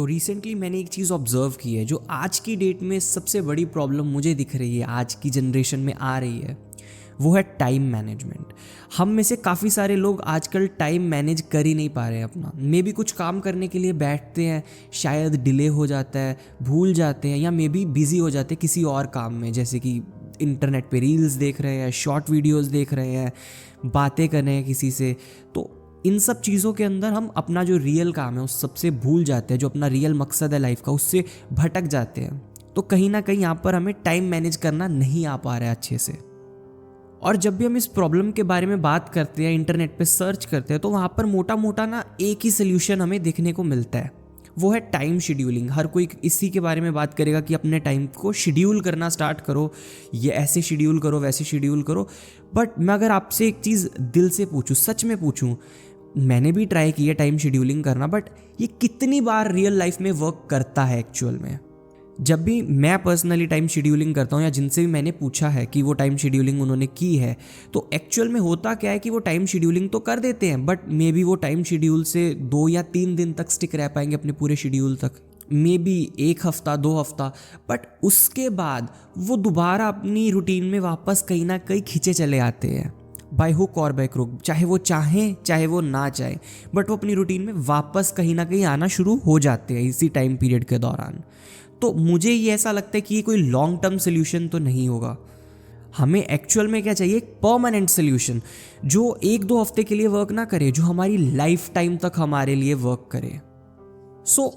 तो रिसेंटली मैंने एक चीज़ ऑब्जर्व की है जो आज की डेट में सबसे बड़ी प्रॉब्लम मुझे दिख रही है, आज की जनरेशन में आ रही है, वो है टाइम मैनेजमेंट। हम में से काफ़ी सारे लोग आजकल टाइम मैनेज कर ही नहीं पा रहे हैं अपना। मे बी कुछ काम करने के लिए बैठते हैं, शायद डिले हो जाता है, भूल जाते हैं, या मे बी बिज़ी हो जाते हैं किसी और काम में, जैसे कि इंटरनेट पे रील्स देख रहे हैं, शॉर्ट वीडियोस देख रहे हैं, बातें कर रहे हैं किसी से। तो इन सब चीज़ों के अंदर हम अपना जो रियल काम है उस सबसे भूल जाते हैं, जो अपना रियल मकसद है लाइफ का उससे भटक जाते हैं। तो कहीं ना कहीं यहाँ पर हमें टाइम मैनेज करना नहीं आ पा रहा है अच्छे से। और जब भी हम इस प्रॉब्लम के बारे में बात करते हैं, इंटरनेट पे सर्च करते हैं, तो वहाँ पर मोटा मोटा ना एक ही सोल्यूशन हमें देखने को मिलता है, वो है टाइम शेड्यूलिंग। हर कोई इसी के बारे में बात करेगा कि अपने टाइम को शेड्यूल करना स्टार्ट करो, ये ऐसे शेड्यूल करो, वैसे शेड्यूल करो। बट मैं अगर आपसे एक चीज़ दिल से पूछूं, सच में पूछूं, मैंने भी ट्राई किया टाइम शेड्यूलिंग करना, बट ये कितनी बार रियल लाइफ में वर्क करता है एक्चुअल में। जब भी मैं पर्सनली टाइम शेड्यूलिंग करता हूँ या जिनसे भी मैंने पूछा है कि वो टाइम शेड्यूलिंग उन्होंने की है, तो एक्चुअल में होता क्या है कि वो टाइम शेड्यूलिंग तो कर देते हैं, बट मे बी वो टाइम शेड्यूल से 2 या 3 दिन तक स्टिक रह पाएंगे अपने पूरे शेड्यूल तक, मे बी 1 हफ्ता 2 हफ्ता, बट उसके बाद वो दोबारा अपनी रूटीन में वापस कहीं ना कहीं खींचे चले आते हैं, बाय हुक और बाय क्रुक, चाहे वो चाहें चाहे वो ना चाहे, बट वो अपनी रूटीन में वापस कहीं ना कहीं आना शुरू हो जाते हैं इसी टाइम पीरियड के दौरान। तो मुझे ये ऐसा लगता है कि ये कोई लॉन्ग टर्म सोल्यूशन तो नहीं होगा। हमें एक्चुअल में क्या चाहिए, एक परमानेंट सोल्यूशन जो 1-2 हफ्ते के लिए वर्क ना करे, जो हमारी लाइफ टाइम तक हमारे लिए वर्क करे।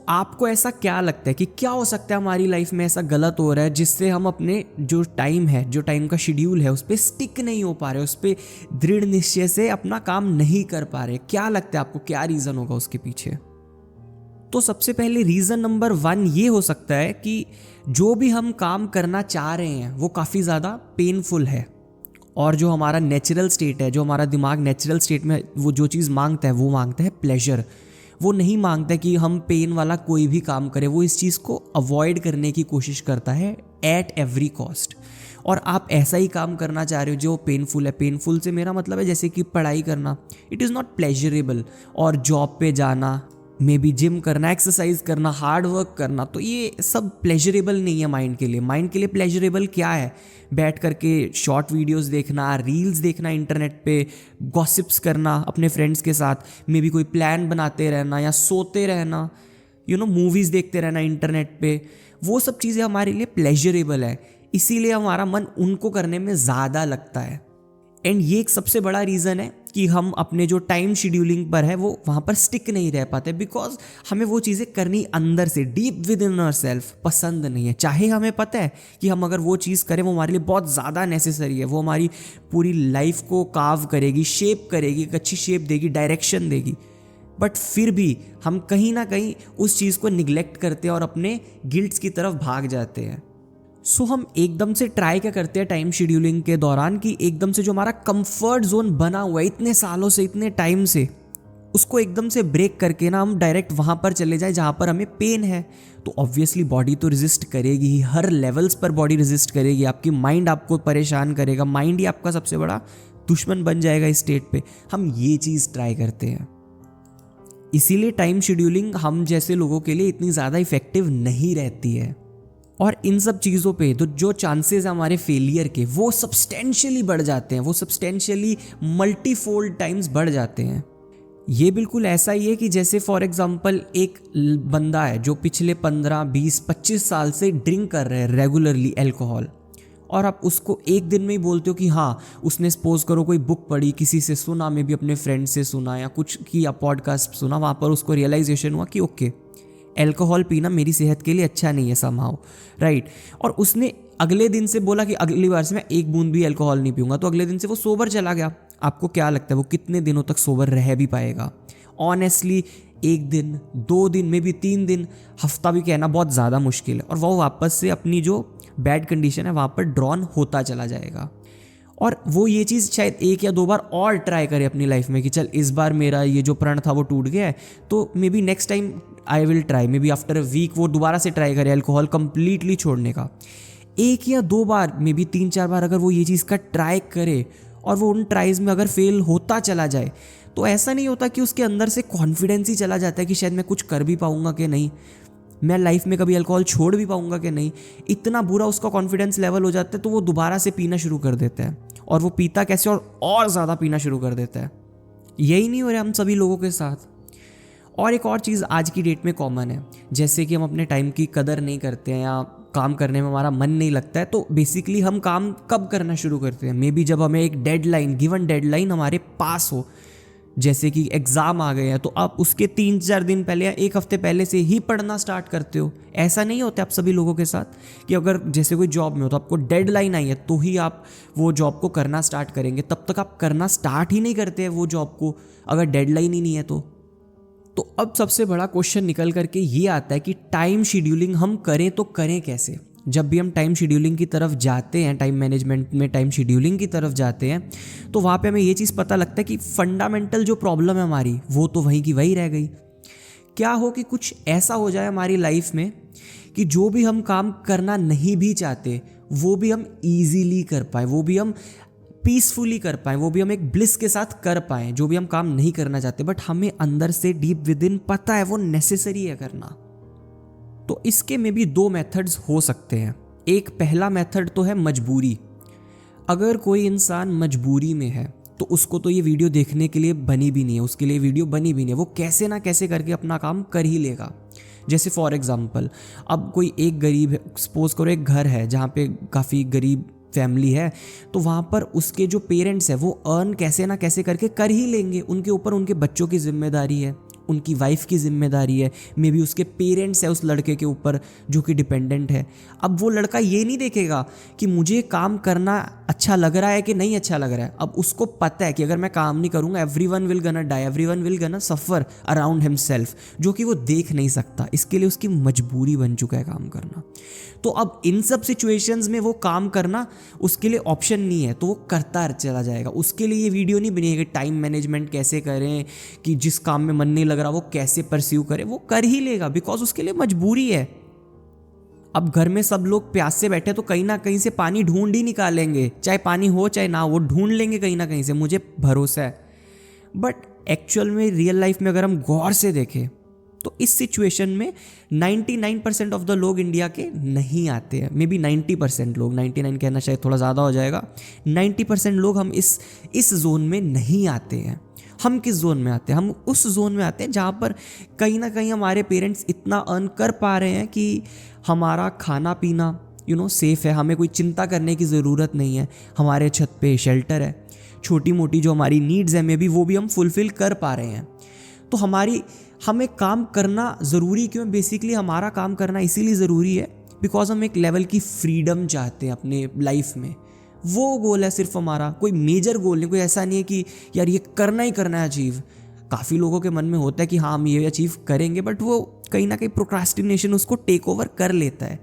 आपको ऐसा क्या लगता है कि क्या हो सकता है हमारी लाइफ में ऐसा गलत हो रहा है जिससे हम अपने जो टाइम है, जो टाइम का शेड्यूल है, उस पर स्टिक नहीं हो पा रहे, उस पर दृढ़ निश्चय से अपना काम नहीं कर पा रहे? क्या लगता है आपको, क्या रीज़न होगा उसके पीछे? तो सबसे पहले रीज़न नंबर 1 ये हो सकता है कि जो भी हम काम करना चाह रहे हैं वो काफ़ी ज़्यादा पेनफुल है, और जो हमारा नेचुरल स्टेट है, जो हमारा दिमाग नेचुरल स्टेट में वो जो चीज़ मांगता है वो मांगता है प्लेजर। वो नहीं मांगता कि हम पेन वाला कोई भी काम करें, वो इस चीज़ को अवॉइड करने की कोशिश करता है एट एवरी कॉस्ट। और आप ऐसा ही काम करना चाह रहे हो जो पेनफुल है। पेनफुल से मेरा मतलब है जैसे कि पढ़ाई करना, इट इज़ नॉट प्लेजरेबल, और जॉब पे जाना, मे बी जिम करना, एक्सरसाइज करना, हार्ड वर्क करना, तो ये सब प्लेजरेबल नहीं है माइंड के लिए। माइंड के लिए प्लेजरेबल क्या है? बैठ करके शॉर्ट वीडियोस देखना, रील्स देखना, इंटरनेट पे गॉसिप्स करना अपने फ्रेंड्स के साथ, मे बी कोई प्लान बनाते रहना या सोते रहना, मूवीज़ देखते रहना इंटरनेट पे। वो सब चीज़ें हमारे लिए प्लेजरेबल है, इसीलिए हमारा मन उनको करने में ज़्यादा लगता है। एंड ये एक सबसे बड़ा रीज़न है कि हम अपने जो टाइम शेड्यूलिंग पर है वो वहाँ पर स्टिक नहीं रह पाते, बिकॉज हमें वो चीज़ें करनी अंदर से deep within our self पसंद नहीं है। चाहे हमें पता है कि हम अगर वो चीज़ करें वो हमारे लिए बहुत ज़्यादा नेसेसरी है, वो हमारी पूरी लाइफ को कार्व करेगी, शेप करेगी, एक अच्छी शेप देगी, डायरेक्शन देगी, बट फिर भी हम कहीं ना कहीं उस चीज़ को निगलेक्ट करते हैं और अपने गिल्ट्स की तरफ भाग जाते हैं। हम एकदम से ट्राई क्या करते हैं टाइम शेड्यूलिंग के दौरान कि एकदम से जो हमारा कंफर्ट जोन बना हुआ है इतने सालों से, इतने टाइम से, उसको एकदम से ब्रेक करके ना हम डायरेक्ट वहाँ पर चले जाए जहाँ पर हमें पेन है। तो ऑब्वियसली बॉडी तो रेजिस्ट करेगी ही, हर लेवल्स पर बॉडी रेजिस्ट करेगी, आपकी माइंड आपको परेशान करेगा, माइंड ही आपका सबसे बड़ा दुश्मन बन जाएगा इस स्टेट पे। हम ये चीज़ ट्राई करते हैं, इसीलिए टाइम शेड्यूलिंग हम जैसे लोगों के लिए इतनी ज़्यादा इफेक्टिव नहीं रहती है। और इन सब चीज़ों पे तो जो चांसेस हैं हमारे फेलियर के वो सब्सटेंशियली बढ़ जाते हैं, वो सब्सटेंशियली मल्टीफोल्ड टाइम्स बढ़ जाते हैं। ये बिल्कुल ऐसा ही है कि जैसे फॉर एग्जांपल एक बंदा है जो पिछले 15, 20, 25 साल से ड्रिंक कर रहे हैं रेगुलरली अल्कोहल, और आप उसको एक दिन में ही बोलते हो कि हाँ उसने सपोज करो कोई बुक पढ़ी, किसी से सुना, मे भी अपने फ्रेंड से सुना या कुछ किया, पॉडकास्ट सुना, वहाँ पर उसको रियलाइजेशन हुआ कि ओके अल्कोहल पीना मेरी सेहत के लिए अच्छा नहीं है समहाउ, राइट। और उसने अगले दिन से बोला कि अगली बार से मैं एक बूंद भी अल्कोहल नहीं पीऊंगा, तो अगले दिन से वो सोबर चला गया। आपको क्या लगता है वो कितने दिनों तक सोबर रह भी पाएगा? ऑनेस्टली 1 दिन, 2 दिन, मे बी 3 दिन, हफ्ता भी कहना बहुत ज़्यादा मुश्किल है, और वो वापस से अपनी जो बैड कंडीशन है वहाँ पर ड्रॉन होता चला जाएगा। और वो ये चीज़ शायद 1 या 2 बार और ट्राई करे अपनी लाइफ में कि चल इस बार मेरा ये जो प्रण था वो टूट गया है, तो maybe next time I will try, maybe after a week वो दोबारा से ट्राई करे अल्कोहल कंप्लीटली छोड़ने का। 1 या 2 बार, मे बी 3-4 बार अगर वो ये चीज़ का ट्राई करे और वो उन ट्राइज में अगर फेल होता चला जाए, तो ऐसा नहीं होता कि उसके अंदर से कॉन्फिडेंस ही चला जाता है कि शायद मैं कुछ कर भी पाऊंगा कि नहीं। मैं लाइफ में कभी अल्कोहल छोड़ भी पाऊंगा कि नहीं, इतना बुरा उसका कॉन्फिडेंस लेवल हो जाता है तो वो दोबारा से पीना शुरू कर देता है। और वो पीता कैसे, और ज़्यादा पीना शुरू कर देता है। यही नहीं हो रहा हम सभी लोगों के साथ। और एक और चीज़ आज की डेट में कॉमन है, जैसे कि हम अपने टाइम की कदर नहीं करते हैं या काम करने में हमारा मन नहीं लगता है, तो बेसिकली हम काम कब करना शुरू करते हैं? मे बी जब हमें एक डेडलाइन, गिवन डेडलाइन हमारे पास हो, जैसे कि एग्ज़ाम आ गए हैं, तो आप उसके 3-4 दिन पहले या एक हफ्ते पहले से ही पढ़ना स्टार्ट करते हो। ऐसा नहीं होता आप सभी लोगों के साथ कि अगर जैसे कोई जॉब में हो तो आपको डेडलाइन आई है तो ही आप वो जॉब को करना स्टार्ट करेंगे, तब तक आप करना स्टार्ट ही नहीं करते हैं वो जॉब को, अगर डेडलाइन ही नहीं है तो अब सबसे बड़ा क्वेश्चन निकल करके ये आता है कि टाइम शेड्यूलिंग हम करें तो करें कैसे? जब भी हम टाइम शेड्यूलिंग की तरफ जाते हैं, टाइम मैनेजमेंट में टाइम शेड्यूलिंग की तरफ जाते हैं, तो वहाँ पे हमें ये चीज़ पता लगता है कि फंडामेंटल जो प्रॉब्लम है हमारी वो तो वहीं की वहीं रह गई। क्या हो कि कुछ ऐसा हो जाए हमारी लाइफ में कि जो भी हम काम करना नहीं भी चाहते वो भी हम ईजीली कर पाए, वो भी हम पीसफुली कर पाएँ, वो भी हम एक ब्लिस के साथ कर पाएँ, जो भी हम काम नहीं करना चाहते बट हमें अंदर से डीप विद इन पता है वो नेसेसरी है करना। तो इसके में भी 2 मेथड्स हो सकते हैं। एक पहला मेथड तो है मजबूरी। अगर कोई इंसान मजबूरी में है तो उसको तो ये वीडियो देखने के लिए बनी भी नहीं है, उसके लिए वीडियो बनी भी नहीं है, वो कैसे ना कैसे करके अपना काम कर ही लेगा। जैसे फॉर एग्जाम्पल, अब कोई एक गरीब है, सपोज करो एक घर है जहाँ पे काफ़ी गरीब फैमिली है, तो वहाँ पर उसके जो पेरेंट्स हैं वो अर्न कैसे ना कैसे करके कर ही लेंगे। उनके ऊपर उनके बच्चों की जिम्मेदारी है, उनकी वाइफ की जिम्मेदारी है, मे बी उसके पेरेंट्स है उस लड़के के ऊपर जो कि डिपेंडेंट है। अब वो लड़का ये नहीं देखेगा कि मुझे काम करना अच्छा लग रहा है कि नहीं अच्छा लग रहा है। अब उसको पता है कि अगर मैं काम नहीं करूँगा एवरीवन विल गना डाई, एवरीवन विल गना सफ़र अराउंड हिमसेल्फ, जो कि वो देख नहीं सकता। इसके लिए उसकी मजबूरी बन चुका है काम करना। तो अब इन सब सिचुएशंस में वो काम करना उसके लिए ऑप्शन नहीं है, तो वो करता चला जाएगा। उसके लिए ये वीडियो नहीं बनी है कि टाइम मैनेजमेंट कैसे करें, कि जिस काम में मन नहीं लग रहा वो कैसे परस्यू करे, वो कर ही लेगा बिकॉज उसके लिए मजबूरी है। अब घर में सब लोग प्यास से बैठे तो कहीं ना कहीं से पानी ढूंढ ही निकालेंगे, चाहे पानी हो चाहे ना, वो ढूंढ लेंगे कहीं ना कहीं से, मुझे भरोसा है। बट एक्चुअल में रियल लाइफ में अगर हम गौर से देखें तो इस सिचुएशन में 99% ऑफ द लोग इंडिया के नहीं आते हैं। मे बी 90% लोग, 99 कहना शायद थोड़ा ज़्यादा हो जाएगा, 90% लोग हम इस जोन में नहीं आते हैं। हम किस जोन में आते हैं? हम उस जोन में आते हैं जहाँ पर कहीं ना कहीं हमारे पेरेंट्स इतना अर्न कर पा रहे हैं कि हमारा खाना पीना सेफ है, हमें कोई चिंता करने की ज़रूरत नहीं है, हमारे छत पे शेल्टर है, छोटी मोटी जो हमारी नीड्स है मे बी वो भी हम फुलफ़िल कर पा रहे हैं। तो हमें काम करना ज़रूरी क्यों? बेसिकली हमारा काम करना इसीलिए ज़रूरी है बिकॉज हम एक लेवल की फ्रीडम चाहते हैं अपने लाइफ में। वो गोल है सिर्फ हमारा, कोई मेजर गोल नहीं, कोई ऐसा नहीं है कि यार ये करना ही करना है अचीव। काफ़ी लोगों के मन में होता है कि हाँ हम ये अचीव करेंगे, बट वो कहीं ना कहीं प्रोक्रास्टिनेशन उसको टेक ओवर कर लेता है।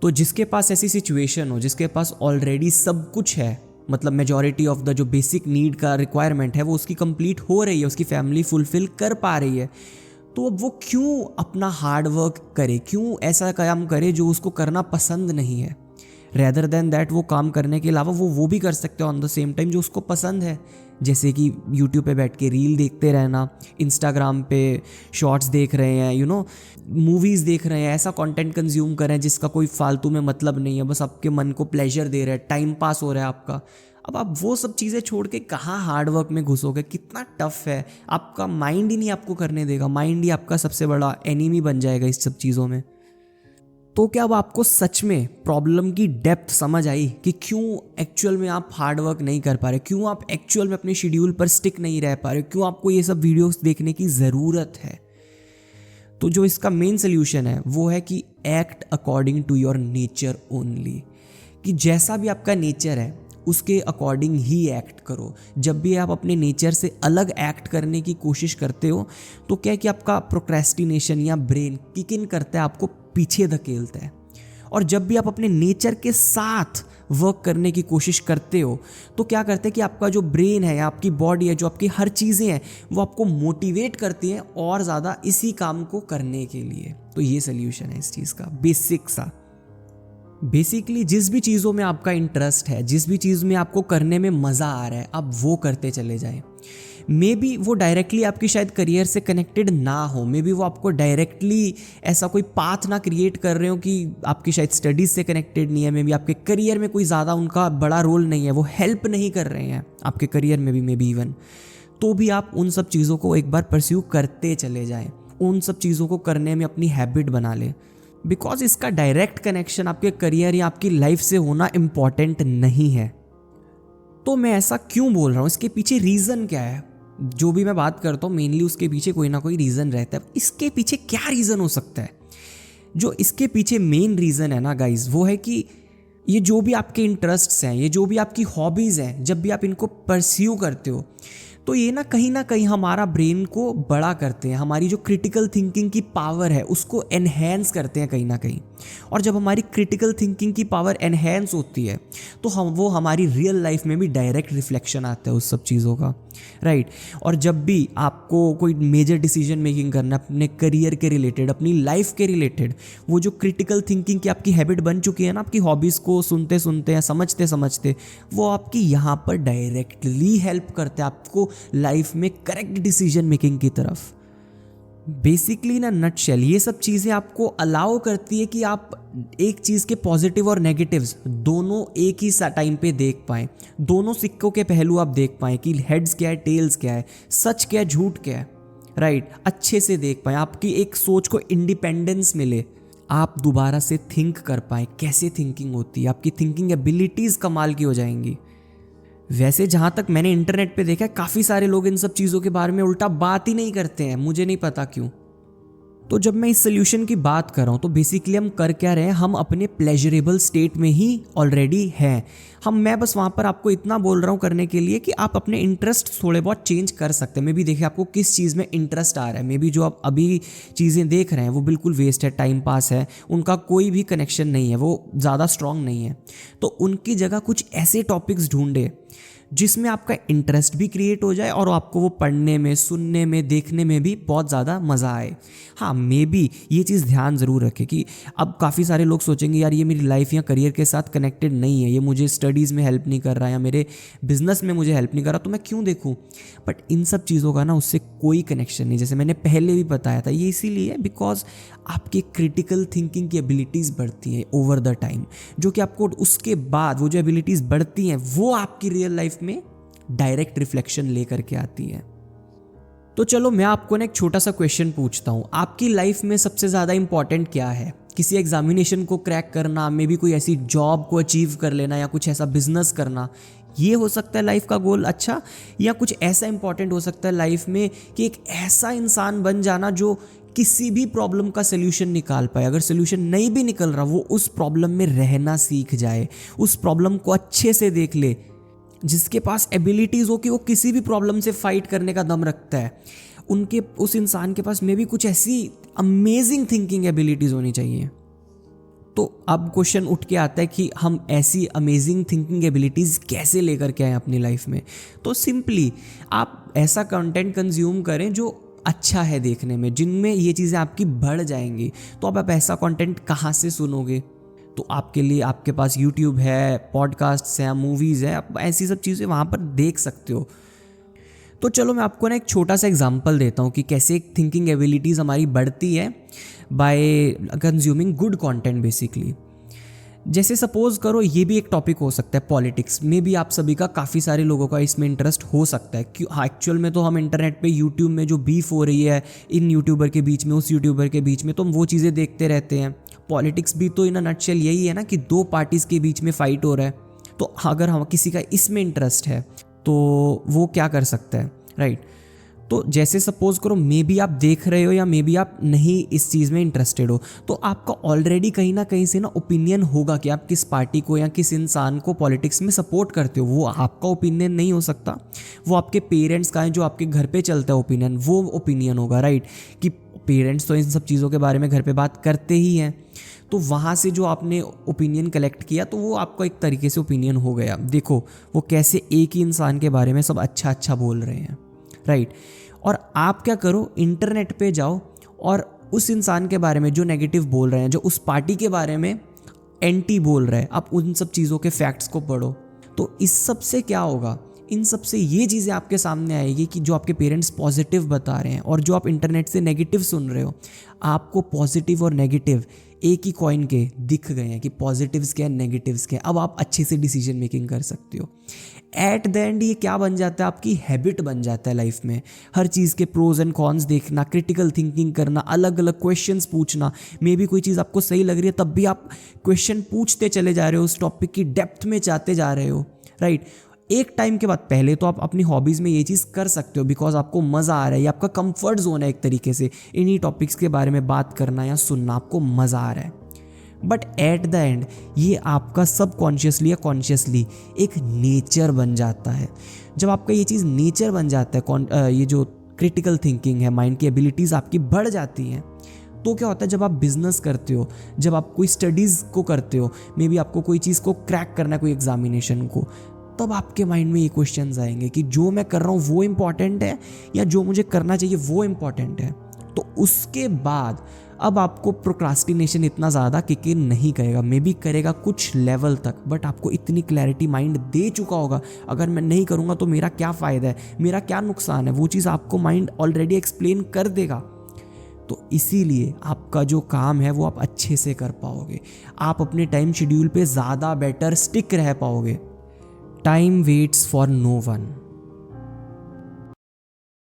तो जिसके पास ऐसी सिचुएशन हो, जिसके पास ऑलरेडी सब कुछ है, मतलब मेजॉरिटी ऑफ द जो बेसिक नीड का रिक्वायरमेंट है वो उसकी कंप्लीट हो रही है, उसकी फैमिली फुलफिल कर पा रही है, तो अब वो क्यों अपना हार्ड वर्क करे, क्यों ऐसा काम करे जो उसको करना पसंद नहीं है। रेदर देन दैट वो काम करने के अलावा वो भी कर सकते हो ऑन द सेम टाइम जो उसको पसंद है, जैसे कि यूट्यूब पे बैठ के रील देखते रहना, इंस्टाग्राम पे शॉर्ट्स देख रहे हैं, मूवीज़ देख रहे हैं, ऐसा कंटेंट कंज्यूम कर रहे हैं जिसका कोई फालतू में मतलब नहीं है, बस आपके मन को प्लेजर दे रहा है, टाइम पास हो रहा है आपका। अब आप वो सब चीज़ें छोड़ के कहाँ हार्ड वर्क में घुसोगे? कितना टफ है, आपका माइंड ही नहीं आपको करने देगा, माइंड ही आपका सबसे बड़ा एनिमी बन जाएगा इस सब चीज़ों में। तो क्या अब आपको सच में प्रॉब्लम की डेप्थ समझ आई कि क्यों एक्चुअल में आप हार्ड वर्क नहीं कर पा रहे, क्यों आप एक्चुअल में अपने शेड्यूल पर स्टिक नहीं रह पा रहे, क्यों आपको ये सब वीडियोस देखने की ज़रूरत है? तो जो इसका मेन सोल्यूशन है वो है कि act according to your nature only, कि जैसा भी आपका नेचर है उसके अकॉर्डिंग ही एक्ट करो। जब भी आप अपने नेचर से अलग एक्ट करने की कोशिश करते हो तो क्या है कि आपका प्रोक्रेस्टिनेशन या ब्रेन किक इन करता है, आपको पीछे धकेलता है। और जब भी आप अपने नेचर के साथ वर्क करने की कोशिश करते हो तो क्या करते हैं कि आपका जो ब्रेन है या आपकी बॉडी है, जो आपकी हर चीज़ें हैं, वो आपको मोटिवेट करती हैं और ज़्यादा इसी काम को करने के लिए। तो ये सोल्यूशन है इस चीज़ का बेसिक सा। बेसिकली जिस भी चीज़ों में आपका इंटरेस्ट है, जिस भी चीज़ में आपको करने में मज़ा आ रहा है, आप वो करते चले जाएं। मे बी वो डायरेक्टली आपकी शायद करियर से कनेक्टेड ना हो, मे बी वो आपको डायरेक्टली ऐसा कोई पाथ ना क्रिएट कर रहे हो कि आपकी शायद स्टडीज़ से कनेक्टेड नहीं है, मे बी आपके करियर में कोई ज़्यादा उनका बड़ा रोल नहीं है, वो हेल्प नहीं कर रहे हैं आपके करियर में भी, मे बी इवन, तो भी आप उन सब चीज़ों को एक बार परस्यू करते चले जाएं, उन सब चीज़ों को करने में अपनी हैबिट बना लें, बिकॉज इसका डायरेक्ट कनेक्शन आपके करियर या आपकी लाइफ से होना इम्पॉर्टेंट नहीं है। तो मैं ऐसा क्यों बोल रहा हूँ, इसके पीछे रीज़न क्या है? जो भी मैं बात करता हूँ मेनली उसके पीछे कोई ना कोई रीज़न रहता है। इसके पीछे क्या रीज़न हो सकता है? जो इसके पीछे मेन रीज़न है ना गाइज, वो है कि ये जो भी आपके इंटरेस्ट्स हैं, ये जो भी आपकी हॉबीज़ हैं, जब भी आप इनको परस्यू करते हो तो ये ना कहीं हमारा ब्रेन को बड़ा करते हैं, हमारी जो क्रिटिकल थिंकिंग की पावर है उसको एनहेंस करते हैं कहीं ना कहीं। और जब हमारी क्रिटिकल थिंकिंग की पावर एनहेंस होती है तो वो हमारी रियल लाइफ में भी डायरेक्ट रिफ्लेक्शन आता है उस सब चीज़ों का, राइट। और जब भी आपको कोई मेजर डिसीजन मेकिंग करना अपने करियर के रिलेटेड, अपनी लाइफ के रिलेटेड, वो जो क्रिटिकल थिंकिंग की आपकी हैबिट बन चुकी है ना, आपकी हॉबीज़ को सुनते सुनते या समझते समझते, वो आपकी यहाँ पर डायरेक्टली हेल्प करते हैं आपको लाइफ में करेक्ट डिसीजन मेकिंग की तरफ। बेसिकली ना नटशेल ये सब चीज़ें आपको अलाउ करती है कि आप एक चीज़ के पॉजिटिव और नेगेटिव्स दोनों एक ही टाइम पे देख पाएँ, दोनों सिक्कों के पहलू आप देख पाएँ कि हेड्स क्या है, टेल्स क्या है, सच क्या है, झूठ क्या है, राइट। अच्छे से देख पाएँ, आपकी एक सोच को इंडिपेंडेंस मिले, आप दोबारा से थिंक कर पाएँ कैसे थिंकिंग होती है, आपकी थिंकिंग एबिलिटीज़ कमाल की हो जाएंगी। वैसे जहाँ तक मैंने इंटरनेट पे देखा है, काफ़ी सारे लोग इन सब चीज़ों के बारे में उल्टा बात ही नहीं करते हैं, मुझे नहीं पता क्यों। तो जब मैं इस सोल्यूशन की बात कर रहा हूँ तो बेसिकली हम कर क्या रहे हैं, हम अपने प्लेजरेबल स्टेट में ही ऑलरेडी हैं। मैं बस वहाँ पर आपको इतना बोल रहा हूँ करने के लिए कि आप अपने इंटरेस्ट थोड़े बहुत चेंज कर सकते हैं। मे बी देखिए आपको किस चीज़ में इंटरेस्ट आ रहा है, मे बी जो आप अभी चीज़ें देख रहे हैं वो बिल्कुल वेस्ट है, टाइम पास है, उनका कोई भी कनेक्शन नहीं है, वो ज़्यादा स्ट्रॉन्ग नहीं है। तो उनकी जगह कुछ ऐसे टॉपिक्स ढूंढे जिसमें आपका इंटरेस्ट भी क्रिएट हो जाए और आपको वो पढ़ने में, सुनने में, देखने में भी बहुत ज़्यादा मज़ा आए। हाँ, मे बी ये चीज़ ध्यान ज़रूर रखें कि अब काफ़ी सारे लोग सोचेंगे यार ये मेरी लाइफ या करियर के साथ कनेक्टेड नहीं है, ये मुझे स्टडीज़ में हेल्प नहीं कर रहा या मेरे बिजनेस में मुझे हेल्प नहीं कर रहा, तो मैं क्यों देखूँ। बट इन सब चीज़ों का ना उससे कोई कनेक्शन नहीं, जैसे मैंने पहले भी बताया था। ये इसीलिए बिकॉज आपकी क्रिटिकल थिंकिंग की एबिलिटीज़ बढ़ती हैं ओवर द टाइम, जो कि आपको उसके बाद वो जो एबिलिटीज़ बढ़ती हैं वो आपकी रियल लाइफ में डायरेक्ट रिफ्लेक्शन लेकर के आती है। तो चलो मैं आपको ना एक छोटा सा क्वेश्चन पूछता हूँ, आपकी लाइफ में सबसे ज़्यादा इंपॉर्टेंट क्या है? किसी एग्जामिनेशन को क्रैक करना, मे बी कोई ऐसी जॉब को अचीव कर लेना या कुछ ऐसा बिजनेस करना, ये हो सकता है लाइफ का गोल? अच्छा, या कुछ ऐसा इंपॉर्टेंट हो सकता है लाइफ में कि एक ऐसा इंसान बन जाना जो किसी भी प्रॉब्लम का सोल्यूशन निकाल पाए, अगर सोल्यूशन नहीं भी निकल रहा वो उस प्रॉब्लम में रहना सीख जाए, उस प्रॉब्लम को अच्छे से देख ले, जिसके पास एबिलिटीज़ हो कि वो किसी भी प्रॉब्लम से फाइट करने का दम रखता है। उस इंसान के पास मे भी कुछ ऐसी अमेजिंग थिंकिंग एबिलिटीज़ होनी चाहिए। तो अब क्वेश्चन उठ के आता है कि हम ऐसी अमेजिंग थिंकिंग एबिलिटीज़ कैसे लेकर के आए अपनी लाइफ में? तो सिंपली आप ऐसा कंटेंट कंज्यूम करें जो अच्छा है देखने में, जिनमें ये चीज़ें आपकी बढ़ जाएंगी। तो अब आप ऐसा कंटेंट कहाँ से सुनोगे? तो आपके लिए आपके पास यूट्यूब है, पॉडकास्ट्स हैं, मूवीज़ है, आप ऐसी सब चीज़ें वहाँ पर देख सकते हो। तो चलो मैं आपको ना एक छोटा सा एग्जांपल देता हूँ कि कैसे थिंकिंग एबिलिटीज़ हमारी बढ़ती है bye consuming good content basically. जैसे सपोज करो ये भी एक टॉपिक हो सकता है पॉलिटिक्स में भी, आप सभी का काफ़ी सारे लोगों का इसमें इंटरेस्ट हो सकता है। क्यों? हाँ, एक्चुअल में तो हम इंटरनेट पे यूट्यूब में जो बीफ हो रही है इन यूट्यूबर के बीच में, उस यूट्यूबर के बीच में, तो हम वो चीज़ें देखते रहते हैं। पॉलिटिक्स भी तो इन अ नटशेल यही है ना कि दो पार्टीज़ के बीच में फाइट हो रहा है। तो अगर हम किसी का इसमें इंटरेस्ट है तो वो क्या कर सकता है, राइट। तो जैसे सपोज करो मे बी आप देख रहे हो या मे बी आप नहीं इस चीज़ में इंटरेस्टेड हो, तो आपका ऑलरेडी कहीं ना कहीं से ना ओपिनियन होगा कि आप किस पार्टी को या किस इंसान को पॉलिटिक्स में सपोर्ट करते हो। वो आपका ओपिनियन नहीं हो सकता, वो आपके पेरेंट्स का है जो आपके घर पे चलता है ओपिनियन, वो ओपिनियन होगा, राइट। कि पेरेंट्स तो इन सब चीज़ों के बारे में घर पे बात करते ही हैं, तो वहाँ से जो आपने ओपिनियन कलेक्ट किया तो वो आपका एक तरीके से ओपिनियन हो गया। देखो वो कैसे एक ही इंसान के बारे में सब अच्छा अच्छा बोल रहे हैं, राइट। और आप क्या करो, इंटरनेट पे जाओ और उस इंसान के बारे में जो नेगेटिव बोल रहे हैं, जो उस पार्टी के बारे में एंटी बोल रहे हैं, आप उन सब चीज़ों के फैक्ट्स को पढ़ो। तो इस सब से क्या होगा, इन सब से ये चीज़ें आपके सामने आएगी कि जो आपके पेरेंट्स पॉजिटिव बता रहे हैं और जो आप इंटरनेट से नेगेटिव सुन रहे हो, आपको पॉजिटिव और नेगेटिव एक ही कॉइन के दिख गए हैं कि पॉजिटिव्स क्या है, नेगेटिव्स क्या है। अब आप अच्छे से डिसीजन मेकिंग कर सकते हो। एट द एंड ये क्या बन जाता है, आपकी हैबिट बन जाता है लाइफ में। हर चीज़ के प्रोज एंड कॉन्स देखना, क्रिटिकल थिंकिंग करना, अलग अलग क्वेश्चंस पूछना। मे बी कोई चीज़ आपको सही लग रही है तब भी आप क्वेश्चन पूछते चले जा रहे हो, उस टॉपिक की डेप्थ में जाते जा रहे हो, राइट। एक टाइम के बाद पहले तो आप अपनी हॉबीज़ में ये चीज़ कर सकते हो बिकॉज आपको मज़ा आ रहा है, ये आपका कंफर्ट जोन है एक तरीके से, इन्हीं टॉपिक्स के बारे में बात करना या सुनना आपको मज़ा आ रहा है। बट एट द एंड ये आपका सबकॉन्शियसली या कॉन्शियसली एक नेचर बन जाता है। जब आपका ये चीज़ नेचर बन जाता है, ये जो क्रिटिकल थिंकिंग है, माइंड की एबिलिटीज़ आपकी बढ़ जाती हैं, तो क्या होता है जब आप बिजनेस करते हो, जब आप कोई स्टडीज़ को करते हो, मे बी आपको कोई चीज़ को क्रैक करना है, कोई एग्जामिनेशन को, तब आपके माइंड में ये क्वेश्चंस आएंगे कि जो मैं कर रहा हूँ वो इम्पॉर्टेंट है या जो मुझे करना चाहिए वो इम्पॉर्टेंट है। तो उसके बाद अब आपको प्रोक्रास्टिनेशन इतना ज़्यादा किक इन नहीं करेगा, मे बी करेगा कुछ लेवल तक, बट आपको इतनी क्लैरिटी माइंड दे चुका होगा, अगर मैं नहीं करूँगा तो मेरा क्या फ़ायदा है, मेरा क्या नुकसान है, वो चीज़ आपको माइंड ऑलरेडी एक्सप्लेन कर देगा। तो इसीलिए आपका जो काम है वो आप अच्छे से कर पाओगे, आप अपने टाइम शेड्यूल पे ज़्यादा बेटर स्टिक रह पाओगे। Time waits for no one.